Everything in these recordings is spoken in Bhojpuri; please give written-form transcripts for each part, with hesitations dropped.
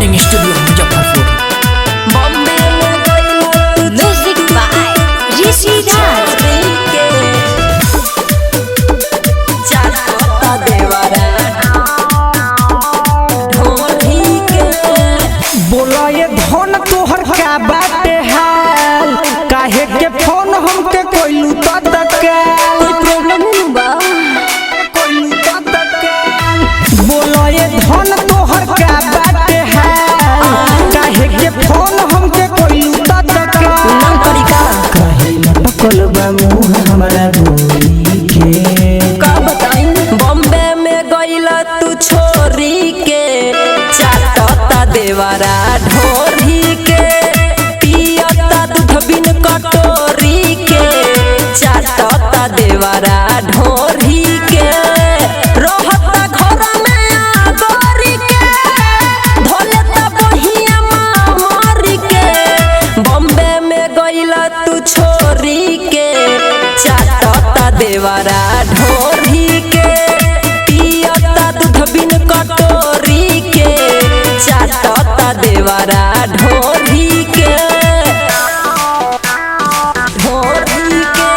Recording studio Muzaffarpur. Music by Rishi Raj. बोला ये धन तोहर क्या बाटे हाल, काहे के फोन हमके कोइलू तत्काल, कोई प्रॉब्लम नहीं बा कोइलू तत्काल। बोला ये धन तोहर क्या बाटे हाल, काहे के फोन हमके कोइलू तत्काल। नाम तरीका काहे लटकल बा मुंह हमरा गोरी के, का बताई। बॉम्बे में गइला तू छोरी के, चाटता देवरा ढोरी के, पियता दूध बिन कटोरी के, चाटता देवरा ढोरी के, रहता घर में आगोरी के, धोलेता बहिया मारी के। बॉम्बे में गइला तू छोरी के, चाटता देवरा ढोरी के, पियता दूध बिन कटोरी के, चाटता देवरा ढोरी के, ढोरी के,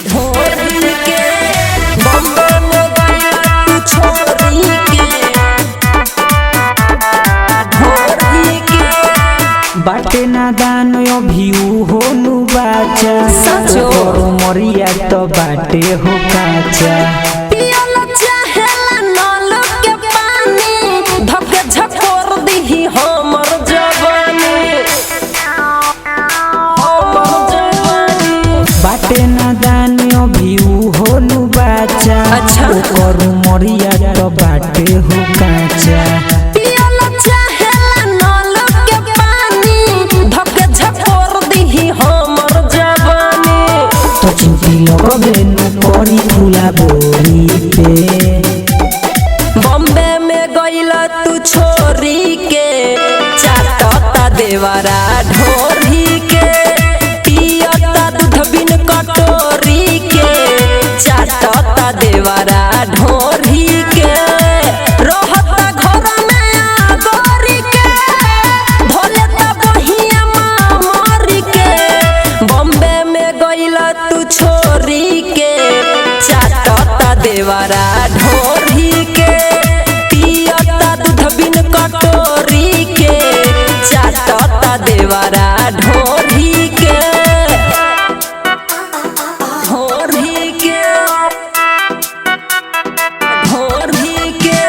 ढोरी के। बॉम्बे में गइला तू छोरी के, ढोरी के। बाटे नादान अभी होनु बाचा, सचो। मरिया तो बाटे हो काचा। पियल चाहेला नल के पानी, धके झकोर दिही हमर जवानी, हमर जवानी। बाटे नादान अभी होनु बाचा, अच्छा। मरिया तो बाटे हो काचा। पियल चाहेला नल के पानी, धके झकोर दिही हमर जवानी। तो चिंती लगबे नु करी फूला बोरी पे। बॉम्बे में गइला तू छोरी के, चाटता देवरा ढोरी के, पियता दूध बिन कटोरी के, चाटता देवरा ढोरी के, रहता घर में आगोरी के, धोलेता बहिया मारी के। बॉम्बे में गइला तू छोरी के, चाटता देवरा ढोरी के, पियता दूध बिन कटोरी के, चाटता देवरा ढोरी के, ढोरी के, ढोरी के।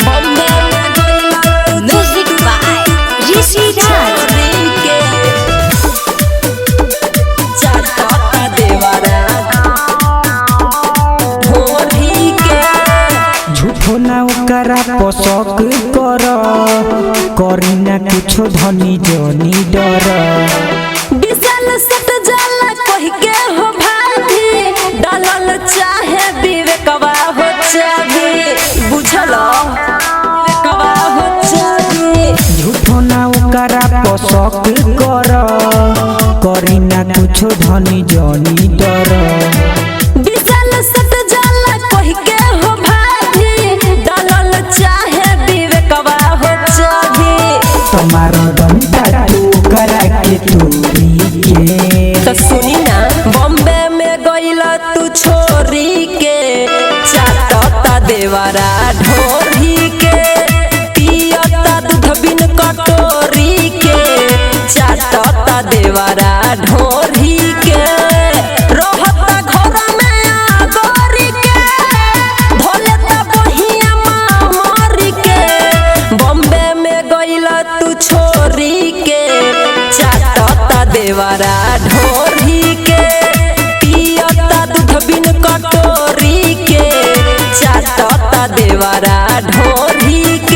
बॉम्बे में गइला तू म्यूजिक बाय ऋषि राज। चाटता देवरा ढोरी के। झूठो ना ओकरा पोसक कर, करी ना कुछो धनी जनी डर। बिसल सट जाला कहि के हो भाभी, डालल चाहे विवेकवा हो चाभी, बुझल विवेकवा हो चाभी। झूठो ना ओकरा पोसक कर, करी ना कुछो धनी जनी डर। बिसल सट जाला कहि के हो भाभी, डालल चाहे विवेकवा हो चाभी। तुम्हारा डंडा तू करा के तोरी के। तो सुनी ना। बॉम्बे में गइला तू छोरी के, चाटता देवरा ढोरी के, पियता दूध बिन कटोरी के, चाटता देवरा ढोरी के, रहता घर में आगोरी के, धोलेता बहिया मारी के। बॉम्बे में गइला तू छोरी के, चाटता देवरा ढोरी के, पियता दूध बिन कटोरी के, चाटता देवरा ढोरी के।